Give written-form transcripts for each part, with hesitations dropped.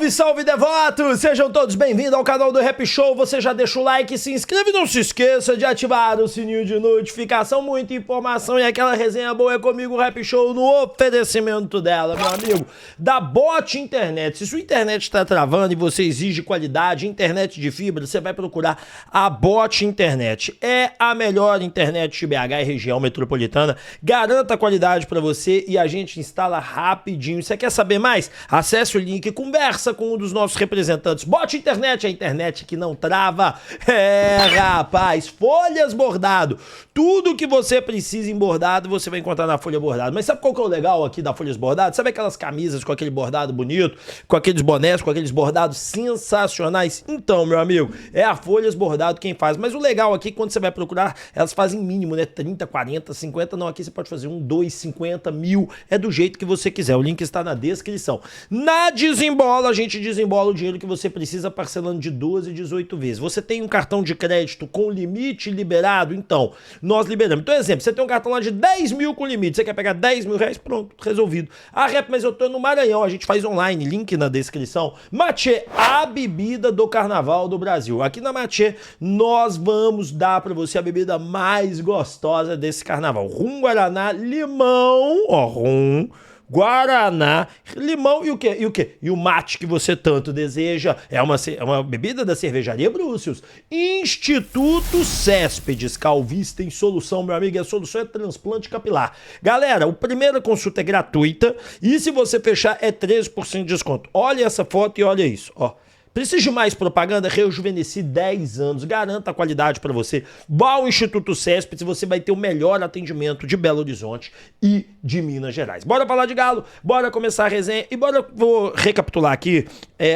Salve, salve, devotos! Sejam todos bem-vindos ao canal do Rap Show. Você já deixa o like, se inscreve e não se esqueça de ativar o sininho de notificação. Muita informação e aquela resenha boa é comigo, o Rap Show, no oferecimento dela, meu amigo, da Bot Internet. Se sua internet está travando e você exige qualidade, internet de fibra, você vai procurar a Bot Internet. É a melhor internet de BH e região metropolitana. Garanta a qualidade para você e a gente instala rapidinho. Você quer saber mais? Acesse o link, conversa com um dos nossos representantes. Bot Internet, a internet que não trava. É, rapaz, folhas bordado. Tudo que você precisa em bordado, você vai encontrar na Folha Bordado. Mas sabe qual que é o legal aqui da Folhas Bordado? Sabe aquelas camisas com aquele bordado bonito, com aqueles bonés, com aqueles bordados sensacionais? Então, meu amigo, é a Folhas Bordado quem faz. Mas o legal aqui, quando você vai procurar, elas fazem mínimo, né? 30, 40, 50. Não, aqui você pode fazer 1, 2, 50, 1000. É do jeito que você quiser. O link está na descrição. Na Desembola, a gente desembola o dinheiro que você precisa parcelando de 12, 18 vezes. Você tem um cartão de crédito com limite liberado? Então, nós liberamos. Então, exemplo, você tem um cartão lá de 10 mil com limite. Você quer pegar 10 mil reais? Pronto, resolvido. Ah, Rap, mas eu tô no Maranhão. A gente faz online, link na descrição. Matê, a bebida do carnaval do Brasil. Aqui na Matê, nós vamos dar pra você a bebida mais gostosa desse carnaval. Rum, Guaraná, limão, ó, rum, Guaraná, limão e o quê? E o quê? E o mate que você tanto deseja. É uma bebida da cervejaria Brúcios. Instituto Céspedes. Calvície tem solução, meu amigo. A solução é transplante capilar. Galera, a primeira consulta é gratuita e se você fechar é 13% de desconto. Olha essa foto e olha isso, ó. Precisa de mais propaganda? Rejuvenesci 10 anos. Garanta a qualidade para você. Vá ao Instituto Céspedes e você vai ter o melhor atendimento de Belo Horizonte e de Minas Gerais. Bora falar de galo? Bora começar a resenha e vou recapitular aqui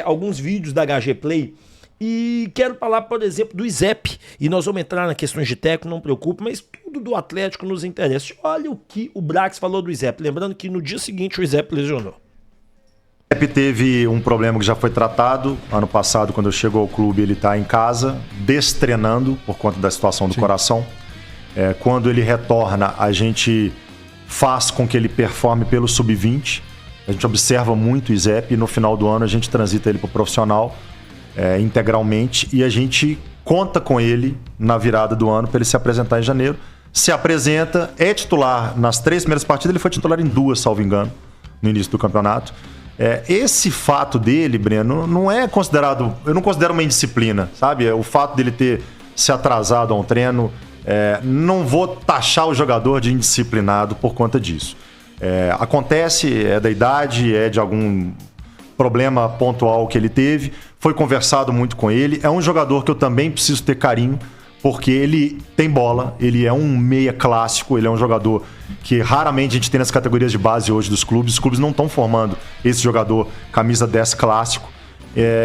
alguns vídeos da HG Play. E quero falar, por exemplo, do ISEP. E nós vamos entrar nas questões de técnico, não preocupe, mas tudo do Atlético nos interessa. Olha o que o Brax falou do ISEP. Lembrando que no dia seguinte o ISEP lesionou. O ISEP teve um problema que já foi tratado. Ano passado, quando eu chego ao clube, ele está em casa, destreinando por conta da situação do coração. Quando ele retorna, a gente faz com que ele performe pelo sub-20. A gente observa muito o ISEP e no final do ano a gente transita ele para o profissional integralmente e a gente conta com ele na virada do ano para ele se apresentar em janeiro. Se apresenta, é titular nas 3 primeiras partidas, ele foi titular em 2, salvo engano, no início do campeonato. Esse fato dele, Breno, não é considerado... Eu não considero uma indisciplina, sabe? O fato dele ter se atrasado a um treino, não vou taxar o jogador de indisciplinado por conta disso. Acontece, é da idade, é de algum problema pontual que ele teve. Foi conversado muito com ele. É um jogador que eu também preciso ter carinho, porque ele tem bola, ele é um meia clássico, ele é um jogador que raramente a gente tem nas categorias de base hoje dos clubes. Os clubes não estão formando esse jogador camisa 10 clássico.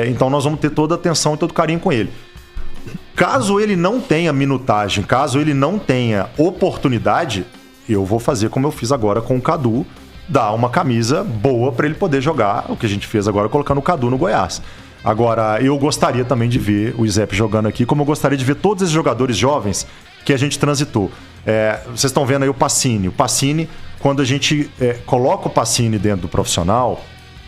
Então nós vamos ter toda a atenção e todo o carinho com ele. Caso ele não tenha minutagem, caso ele não tenha oportunidade, eu vou fazer como eu fiz agora com o Cadu, dar uma camisa boa para ele poder jogar, o que a gente fez agora colocando o Cadu no Goiás. Agora, eu gostaria também de ver o ISEP jogando aqui, como eu gostaria de ver todos esses jogadores jovens que a gente transitou. Vocês estão vendo aí o Pacini. O Pacini, quando a gente coloca o Pacini dentro do profissional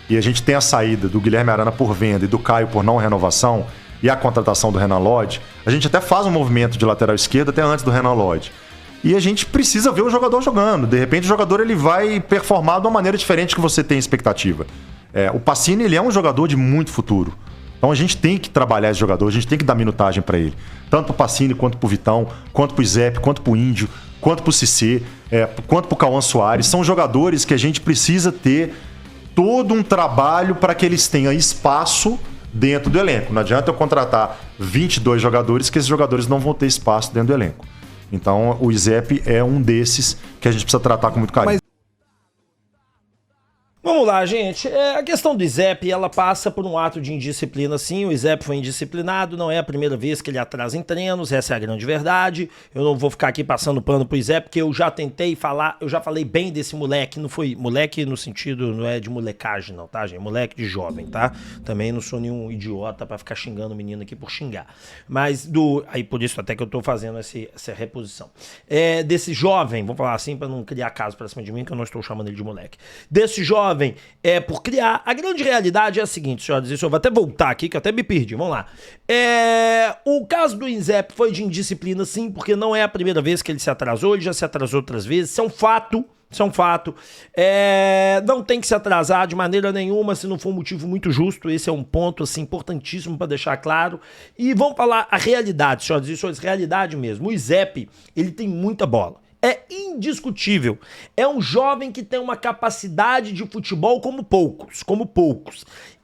e a gente tem a saída do Guilherme Arana por venda e do Caio por não renovação e a contratação do Renan Lodge, a gente até faz um movimento de lateral esquerdo até antes do Renan Lodge. E a gente precisa ver o jogador jogando. De repente o jogador ele vai performar de uma maneira diferente que você tem expectativa. O Pacini ele é um jogador de muito futuro. Então a gente tem que trabalhar esse jogador, a gente tem que dar minutagem para ele. Tanto pro Pacini, quanto pro Vitão, quanto pro Izep, quanto pro Índio, quanto pro Cissé, quanto pro Cauã Soares. São jogadores que a gente precisa ter todo um trabalho para que eles tenham espaço dentro do elenco. Não adianta eu contratar 22 jogadores que esses jogadores não vão ter espaço dentro do elenco. Então o Izep é um desses que a gente precisa tratar com muito carinho. Vamos lá, gente. A questão do ISEP, ela passa por um ato de indisciplina, sim. O ISEP foi indisciplinado, não é a primeira vez que ele atrasa em treinos, essa é a grande verdade. Eu não vou ficar aqui passando pano pro ISEP, porque eu já tentei falar, eu já falei bem desse moleque, não foi moleque no sentido, não é de molecagem não, tá, gente? Moleque de jovem, tá? Também não sou nenhum idiota pra ficar xingando o menino aqui por xingar. Mas aí por isso até que eu tô fazendo essa reposição. Desse jovem, vou falar assim pra não criar caso pra cima de mim, que eu não estou chamando ele de moleque. Desse jovem, jovem por criar. A grande realidade é a seguinte, senhoras e senhores, eu vou até voltar aqui, que eu até me perdi, vamos lá. O caso do Inzep foi de indisciplina, sim, porque não é a primeira vez que ele se atrasou, ele já se atrasou outras vezes, isso é um fato. Isso é um fato. Não tem que se atrasar de maneira nenhuma se não for um motivo muito justo. Esse é um ponto assim, importantíssimo para deixar claro. E vamos falar a realidade, senhoras e senhores, realidade mesmo. O Inzep, ele tem muita bola. É indiscutível. É um jovem que tem uma capacidade de futebol como poucos.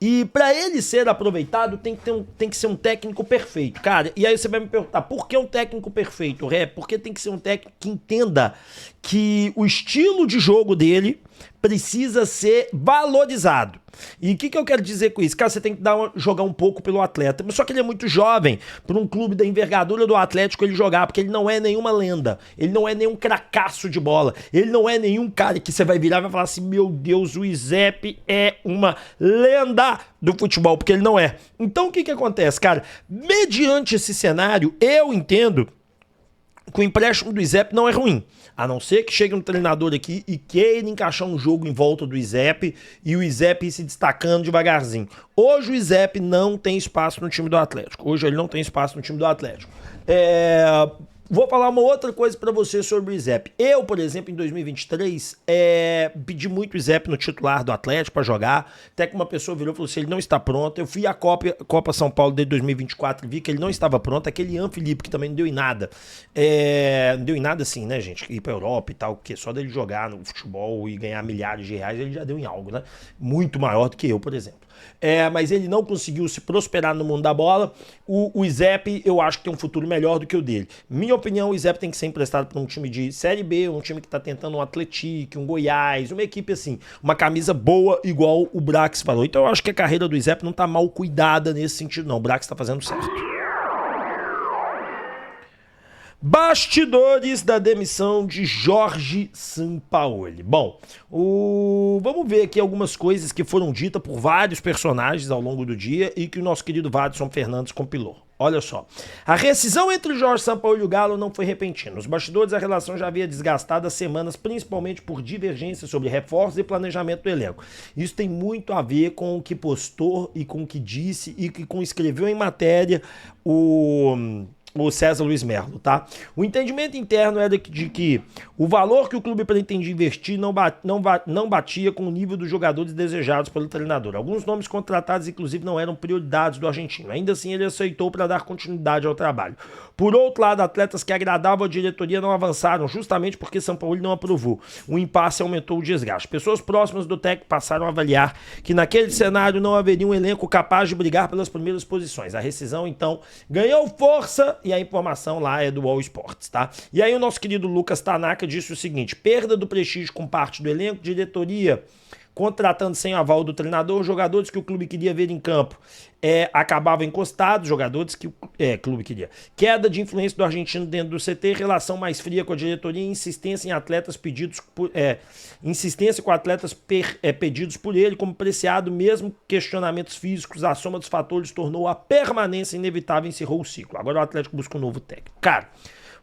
E para ele ser aproveitado tem que ser um técnico perfeito, cara. E aí você vai me perguntar, por que um técnico perfeito? Porque tem que ser um técnico que entenda que o estilo de jogo dele precisa ser valorizado. E o que eu quero dizer com isso? Cara, você tem que jogar um pouco pelo atleta. Mas só que ele é muito jovem para um clube da envergadura do Atlético ele jogar, porque ele não é nenhuma lenda. Ele não é nenhum cracaço de bola. Ele não é nenhum cara que você vai virar e vai falar assim, meu Deus, o Inzep é uma lenda do futebol, porque ele não é. Então o que acontece, cara? Mediante esse cenário, eu entendo que o empréstimo do Inzep não é ruim. A não ser que chegue um treinador aqui e queira encaixar um jogo em volta do Inzep e o Inzep ir se destacando devagarzinho. Hoje o Inzep não tem espaço no time do Atlético. Hoje ele não tem espaço no time do Atlético. Vou falar uma outra coisa pra você sobre o Inzep. Eu, por exemplo, em 2023, pedi muito o Inzep no titular do Atlético pra jogar. Até que uma pessoa virou e falou assim, ele não está pronto. Eu fui à Copa São Paulo de 2024 e vi que ele não estava pronto. Aquele Ian Felipe, que também não deu em nada. Não deu em nada assim, né, gente? Ir pra Europa e tal, porque só dele jogar no futebol e ganhar milhares de reais, ele já deu em algo, né? Muito maior do que eu, por exemplo. Mas ele não conseguiu se prosperar no mundo da bola. O Inzep, eu acho que tem um futuro melhor do que o dele. Minha opinião, o Inzep tem que ser emprestado para um time de Série B, um time que tá tentando um Atlético, um Goiás, uma equipe assim, uma camisa boa, igual o Brax falou. Então eu acho que a carreira do Inzep não tá mal cuidada nesse sentido, não. O Brax tá fazendo certo. Bastidores da demissão de Jorge Sampaoli. Bom, vamos ver aqui algumas coisas que foram ditas por vários personagens ao longo do dia e que o nosso querido Vadson Fernandes compilou. Olha só, a rescisão entre Jorge Sampaoli e o Galo não foi repentina. Nos bastidores a relação já havia desgastado há semanas, principalmente por divergências sobre reforços e planejamento do elenco. Isso tem muito a ver com o que postou e com o que disse e com escreveu em matéria o César Luiz Merlo, tá? O entendimento interno era de que o valor que o clube pretendia investir não batia com o nível dos jogadores desejados pelo treinador. Alguns nomes contratados, inclusive, não eram prioridades do argentino. Ainda assim, ele aceitou para dar continuidade ao trabalho. Por outro lado, atletas que agradavam a diretoria não avançaram, justamente porque Sampaoli não aprovou. O impasse aumentou o desgaste. Pessoas próximas do técnico passaram a avaliar que naquele cenário não haveria um elenco capaz de brigar pelas primeiras posições. A rescisão, então, ganhou força e a informação lá é do All Sports, tá? E aí o nosso querido Lucas Tanaka disse o seguinte, perda do prestígio com parte do elenco, diretoria contratando sem aval do treinador, jogadores que o clube queria ver em campo acabavam encostados, jogadores que o clube queria. Queda de influência do argentino dentro do CT, relação mais fria com a diretoria, insistência em atletas pedidos pedidos por ele como preciado, mesmo questionamentos físicos, a soma dos fatores tornou a permanência inevitável e encerrou o ciclo. Agora o Atlético busca um novo técnico. Cara,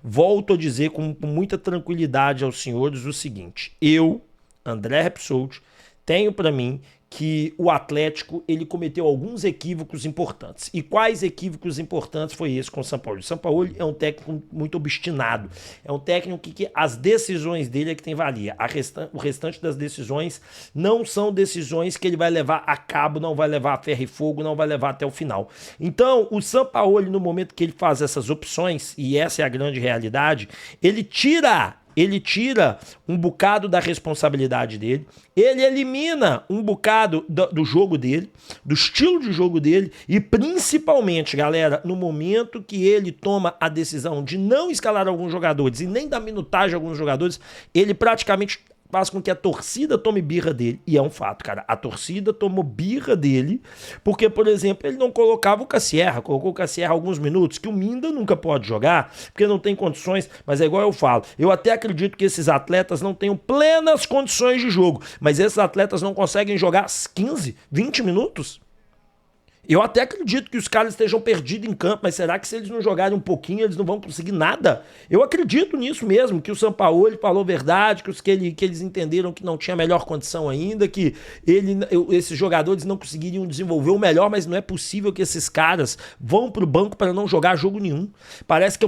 volto a dizer com muita tranquilidade aos senhores o seguinte, eu, André Repsold, tenho para mim que o Atlético ele cometeu alguns equívocos importantes. E quais equívocos importantes foi esse com o Sampaoli? O Sampaoli é um técnico muito obstinado. É um técnico que as decisões dele é que tem valia. O restante das decisões não são decisões que ele vai levar a cabo, não vai levar a ferro e fogo, não vai levar até o final. Então, o Sampaoli, no momento que ele faz essas opções, e essa é a grande realidade, ele tira um bocado da responsabilidade dele, ele elimina um bocado do jogo dele, do estilo de jogo dele e principalmente, galera, no momento que ele toma a decisão de não escalar alguns jogadores e nem dar minutagem a alguns jogadores, ele praticamente faz com que a torcida tome birra dele, e é um fato, cara, a torcida tomou birra dele, porque, por exemplo, ele não colocava o Cassierra, colocou o Cassierra alguns minutos, que o Minda nunca pode jogar, porque não tem condições, mas é igual eu falo, eu até acredito que esses atletas não tenham plenas condições de jogo, mas esses atletas não conseguem jogar 15, 20 minutos? Eu até acredito que os caras estejam perdidos em campo, mas será que se eles não jogarem um pouquinho, eles não vão conseguir nada? Eu acredito nisso mesmo, que o Sampaoli falou verdade, que eles entenderam que não tinha melhor condição ainda, que esses jogadores não conseguiriam desenvolver o melhor, mas não é possível que esses caras vão pro banco para não jogar jogo nenhum. Parece que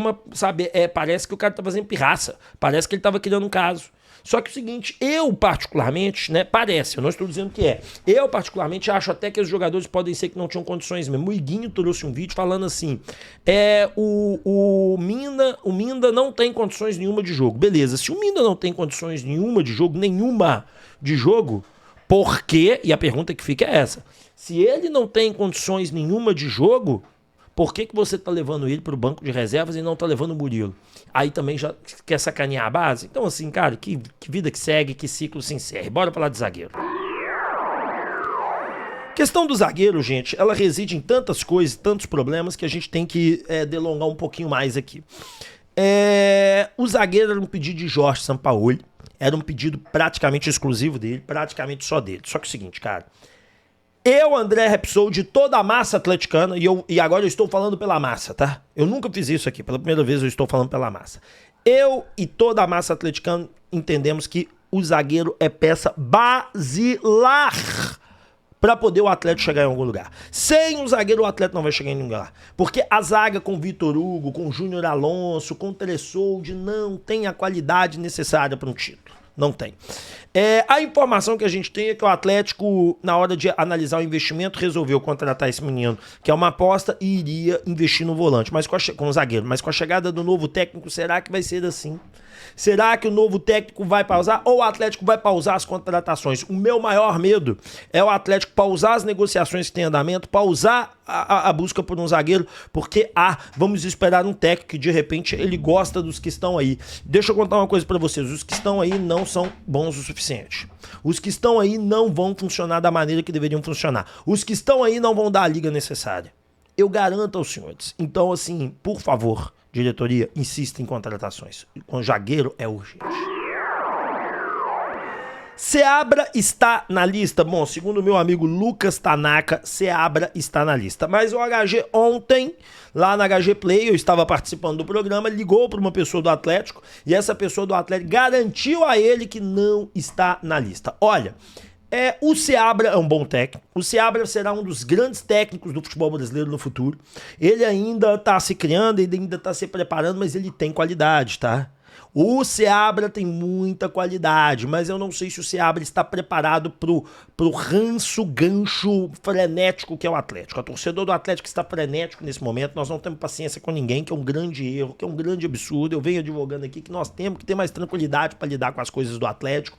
parece que o cara tá fazendo pirraça, parece que ele tava criando um caso. Só que é o seguinte, eu particularmente, né, eu não estou dizendo que eu particularmente acho até que os jogadores podem ser que não tinham condições mesmo. O Iguinho trouxe um vídeo falando assim, o Minda não tem condições nenhuma de jogo. Beleza, se o Minda não tem condições nenhuma de jogo, por quê? E a pergunta que fica é essa, se ele não tem condições nenhuma de jogo, por que você tá levando ele pro banco de reservas e não tá levando o Murilo? Aí também já quer sacanear a base? Então assim, cara, que vida que segue, que ciclo se encerre. Bora falar de zagueiro. Questão do zagueiro, gente, ela reside em tantas coisas, tantos problemas que a gente tem que delongar um pouquinho mais aqui. O zagueiro era um pedido de Jorge Sampaoli, era um pedido praticamente exclusivo dele, praticamente só dele. Só que é o seguinte, cara, eu, André Repsol, de toda a massa atleticana, e agora eu estou falando pela massa, tá? Eu nunca fiz isso aqui, pela primeira vez eu estou falando pela massa. Eu e toda a massa atleticana entendemos que o zagueiro é peça basilar para poder o Atlético chegar em algum lugar. Sem o zagueiro, o Atlético não vai chegar em nenhum lugar. Porque a zaga com Vitor Hugo, com Júnior Alonso, com Tressoldi não tem a qualidade necessária para um título. Não tem. A informação que a gente tem é que o Atlético, na hora de analisar o investimento, resolveu contratar esse menino, que é uma aposta, e iria investir no volante, mas com o zagueiro. Mas com a chegada do novo técnico, será que vai ser assim? Será que o novo técnico vai pausar ou o Atlético vai pausar as contratações? O meu maior medo é o Atlético pausar as negociações que tem em andamento, pausar a busca por um zagueiro, porque vamos esperar um técnico que de repente ele gosta dos que estão aí. Deixa eu contar uma coisa pra vocês, os que estão aí não são bons o suficiente. Os que estão aí não vão funcionar da maneira que deveriam funcionar. Os que estão aí não vão dar a liga necessária. Eu garanto aos senhores. Então, assim, por favor, diretoria, insista em contratações. Com zagueiro é urgente. Seabra está na lista. Bom, segundo o meu amigo Lucas Tanaka, Seabra está na lista. Mas o HG ontem, lá na HG Play, eu estava participando do programa, ligou para uma pessoa do Atlético e essa pessoa do Atlético garantiu a ele que não está na lista. Olha, o Seabra é um bom técnico. O Seabra será um dos grandes técnicos do futebol brasileiro no futuro. Ele ainda está se criando, ele ainda está se preparando, mas ele tem qualidade, tá? O Seabra tem muita qualidade, mas eu não sei se o Seabra está preparado pro gancho frenético que é o Atlético. A torcedor do Atlético está frenético nesse momento, nós não temos paciência com ninguém, que é um grande erro, que é um grande absurdo. Eu venho advogando aqui que nós temos que ter mais tranquilidade para lidar com as coisas do Atlético.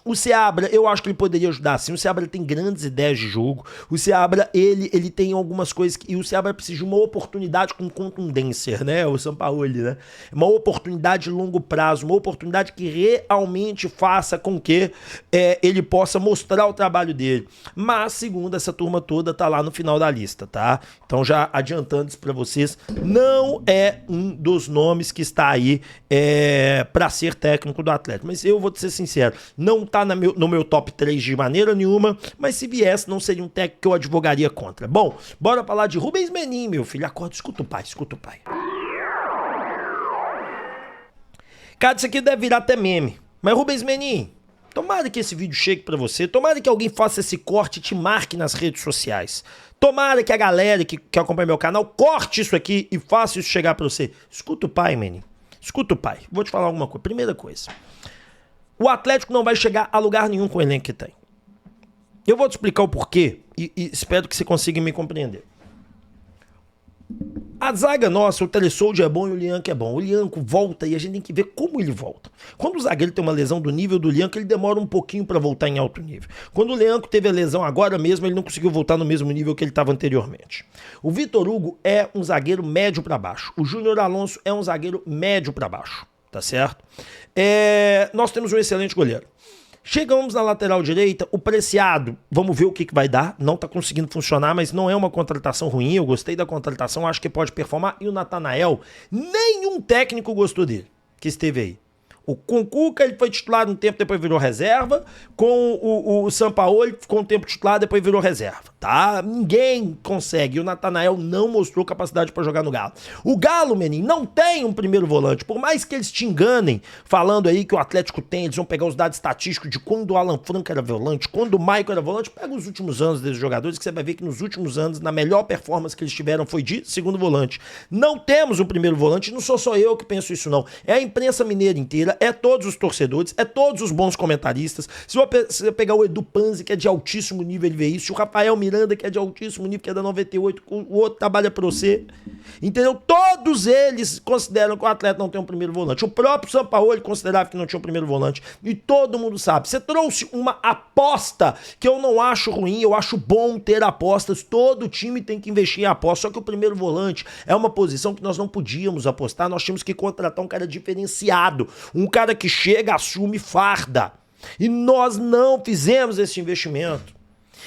O Seabra, eu acho que ele poderia ajudar sim. O Seabra tem grandes ideias de jogo. O Seabra, ele tem algumas coisas e o Seabra precisa de uma oportunidade com contundência, né? O Sampaoli, né? Uma oportunidade de longo prazo, uma oportunidade que realmente faça com que ele possa mostrar o trabalho dele. Mas, segundo essa turma toda, tá lá no final da lista, tá? Então, já adiantando isso pra vocês, não é um dos nomes que está aí pra ser técnico do Atlético. Mas eu vou te ser sincero, não tá no meu top 3 de maneira nenhuma, mas se viesse, não seria um técnico que eu advogaria contra. Bom, bora falar de Rubens Menin, meu filho. Acorda, escuta o pai, escuta o pai. Cara, isso aqui deve virar até meme. Mas Rubens Menin, tomara que esse vídeo chegue pra você, tomara que alguém faça esse corte e te marque nas redes sociais. Tomara que a galera que acompanha meu canal corte isso aqui e faça isso chegar pra você. Escuta o pai, Menin. Escuta o pai. Vou te falar alguma coisa. Primeira coisa. O Atlético não vai chegar a lugar nenhum com o elenco que tem. Eu vou te explicar o porquê e espero que você consiga me compreender. A zaga nossa, o Tressoldi é bom e o Lianco é bom. O Lianco volta e a gente tem que ver como ele volta. Quando o zagueiro tem uma lesão do nível do Lianco, ele demora um pouquinho para voltar em alto nível. Quando o Lianco teve a lesão agora mesmo, ele não conseguiu voltar no mesmo nível que ele estava anteriormente. O Vitor Hugo é um zagueiro médio para baixo. O Júnior Alonso é um zagueiro médio para baixo. Tá certo? Nós temos um excelente goleiro. Chegamos na lateral direita, o Preciado, vamos ver o que vai dar. Não tá conseguindo funcionar, mas não é uma contratação ruim. Eu gostei da contratação, acho que pode performar. E o Natanael, nenhum técnico gostou dele, que esteve aí. Com o Cuca, ele foi titular um tempo, depois virou reserva. Com o Sampaoli, ficou um tempo titular, depois virou reserva. tá? Ninguém consegue. O Natanael não mostrou capacidade pra jogar no Galo. O Galo, meninho, não tem um primeiro volante. Por mais que eles te enganem, falando aí que o Atlético tem, eles vão pegar os dados estatísticos de quando o Alan Franco era volante, quando o Maicon era volante, pega os últimos anos desses jogadores que você vai ver que nos últimos anos, na melhor performance que eles tiveram foi de segundo volante. Não temos um primeiro volante, não sou só eu que penso isso não. É a imprensa mineira inteira, é todos os torcedores, é todos os bons comentaristas. Se você pegar o Edu Panzi, que é de altíssimo nível, ele vê isso. O Rafael Miranda, que é de altíssimo nível, que é da 98, o outro trabalha pra você. Entendeu? Todos eles consideram que o atleta não tem um primeiro volante. O próprio Sampaoli considerava que não tinha um primeiro volante. E todo mundo sabe. Você trouxe uma aposta que eu não acho ruim, eu acho bom ter apostas. Todo time tem que investir em aposta. Só que o primeiro volante é uma posição que nós não podíamos apostar. Nós tínhamos que contratar um cara diferenciado. Um cara que chega, assume farda. E nós não fizemos esse investimento.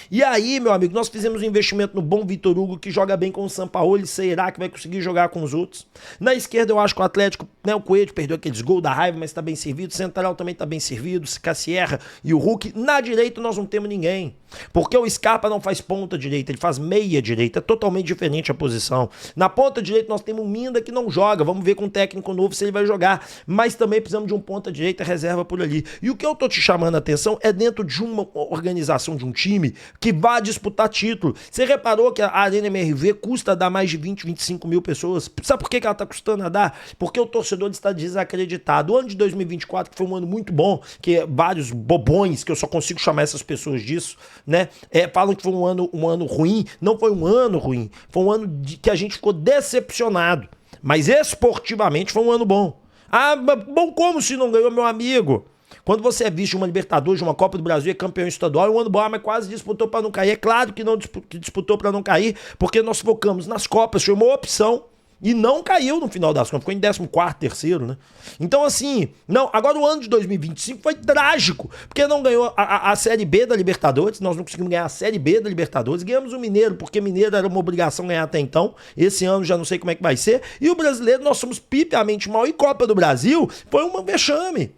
E aí, meu amigo, nós fizemos um investimento no bom Vitor Hugo, que joga bem com o Sampaoli, será que vai conseguir jogar com os outros? Na esquerda eu acho que o Atlético, né, o Coelho perdeu aqueles gols da raiva, mas tá bem servido, o Central também tá bem servido, Cassierra e o Hulk. Na direita nós não temos ninguém, porque o Scarpa não faz ponta direita, ele faz meia direita, é totalmente diferente a posição. Na ponta direita nós temos um Minda que não joga, vamos ver com um técnico novo se ele vai jogar, mas também precisamos de um ponta direita reserva por ali. E o que eu tô te chamando a atenção é dentro de uma organização, de um time que vai disputar título. Você reparou que a Arena MRV custa dar mais de 20, 25 mil pessoas? Sabe por que ela tá custando a dar? Porque o torcedor está desacreditado. O ano de 2024, que foi um ano muito bom, que vários bobões, que eu só consigo chamar essas pessoas disso, né? Falam que foi um ano ruim. Não foi um ano ruim. Foi um ano que a gente ficou decepcionado. Mas esportivamente foi um ano bom. Ah, bom como se não ganhou, meu amigo? Quando você é vice de uma Libertadores, de uma Copa do Brasil, é campeão estadual, é um ano bom, mas quase disputou para não cair. É claro que não disputou para não cair, porque nós focamos nas Copas, foi uma opção. E não caiu no final das contas, ficou em 14º, terceiro, né? Então, assim, não, agora o ano de 2025 foi trágico, porque não ganhou a Série B da Libertadores, nós não conseguimos ganhar a Série B da Libertadores, ganhamos o Mineiro, porque Mineiro era uma obrigação ganhar até então, esse ano já não sei como é que vai ser, e o Brasileiro nós somos pipiamente mal, e Copa do Brasil foi um vexame.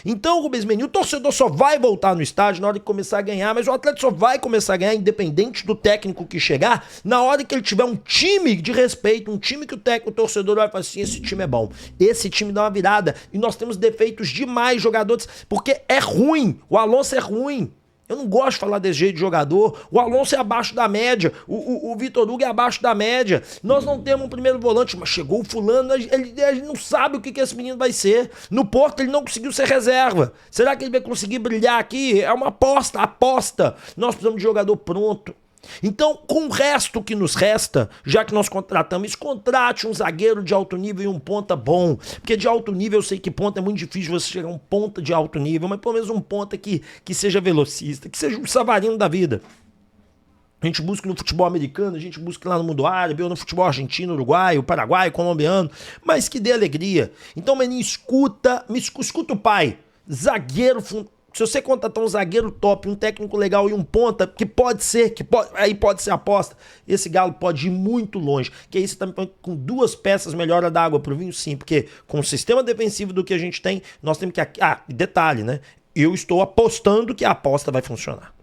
Então, Rubens Menin, o torcedor só vai voltar no estádio na hora que começar a ganhar, mas o atleta só vai começar a ganhar, independente do técnico que chegar, na hora que ele tiver um time de respeito, um time que o torcedor vai falar assim, esse time é bom, esse time dá uma virada, e nós temos defeitos demais, jogadores, porque é ruim, o Alonso é ruim. Eu não gosto de falar desse jeito de jogador. O Alonso é abaixo da média. O Vitor Hugo é abaixo da média. Nós não temos um primeiro volante, mas chegou o fulano, ele não sabe o que esse menino vai ser. No Porto ele não conseguiu ser reserva. Será que ele vai conseguir brilhar aqui? É uma aposta. Nós precisamos de jogador pronto. Então, com o resto que nos resta, já que nós contratamos, contrate um zagueiro de alto nível e um ponta bom, porque de alto nível eu sei que ponta é muito difícil você chegar a um ponta de alto nível, mas pelo menos um ponta que seja velocista, que seja um Savarino da vida. A gente busca no futebol americano, a gente busca lá no mundo árabe, ou no futebol argentino, uruguaio, paraguaio, colombiano, mas que dê alegria. Então, menino, escuta o pai, zagueiro fundamental. Se você contratar um zagueiro top, um técnico legal e um ponta, aí pode ser aposta, esse Galo pode ir muito longe. Que aí você também com duas peças melhora da água pro vinho, sim, porque com o sistema defensivo do que a gente tem, nós temos que... detalhe, né? Eu estou apostando que a aposta vai funcionar.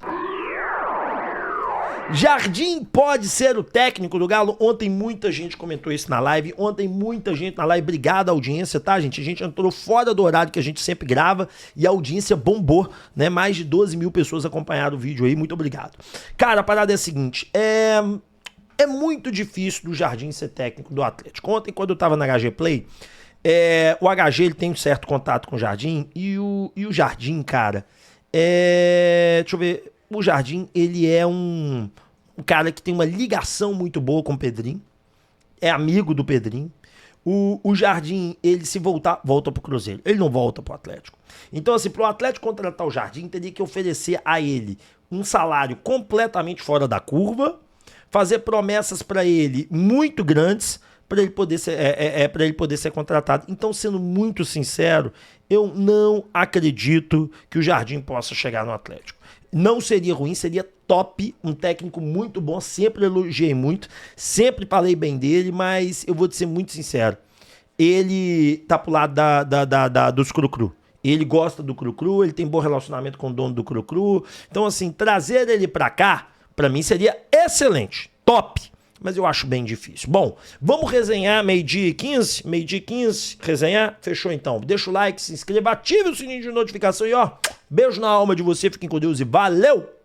Jardim pode ser o técnico do Galo? Ontem muita gente comentou isso na live, obrigado à audiência, tá, gente? A gente entrou fora do horário que a gente sempre grava e a audiência bombou, né? Mais de 12 mil pessoas acompanharam o vídeo aí, muito obrigado. Cara, a parada é a seguinte, é muito difícil do Jardim ser técnico do Atlético. Ontem, quando eu tava na HG Play, o HG ele tem um certo contato com o Jardim e o Jardim, cara, deixa eu ver... O Jardim, ele é um cara que tem uma ligação muito boa com o Pedrinho. É amigo do Pedrinho. O Jardim, ele se volta pro Cruzeiro. Ele não volta pro Atlético. Então, assim, pro Atlético contratar o Jardim, teria que oferecer a ele um salário completamente fora da curva, fazer promessas para ele muito grandes, para ele poder ser contratado. Então, sendo muito sincero, eu não acredito que o Jardim possa chegar no Atlético. Não seria ruim, seria top, um técnico muito bom, sempre elogiei muito, sempre falei bem dele, mas eu vou te ser muito sincero, ele tá pro lado dos Cru-Cru. Ele gosta do Cru-Cru, ele tem bom relacionamento com o dono do Cru-Cru, então assim, trazer ele pra cá Pra mim seria excelente, top. Mas eu acho bem difícil. Bom, vamos resenhar meio-dia e 15? Meio-dia e 15, resenhar? Fechou então. Deixa o like, se inscreva, ative o sininho de notificação e ó, beijo na alma de você, fiquem com Deus e valeu!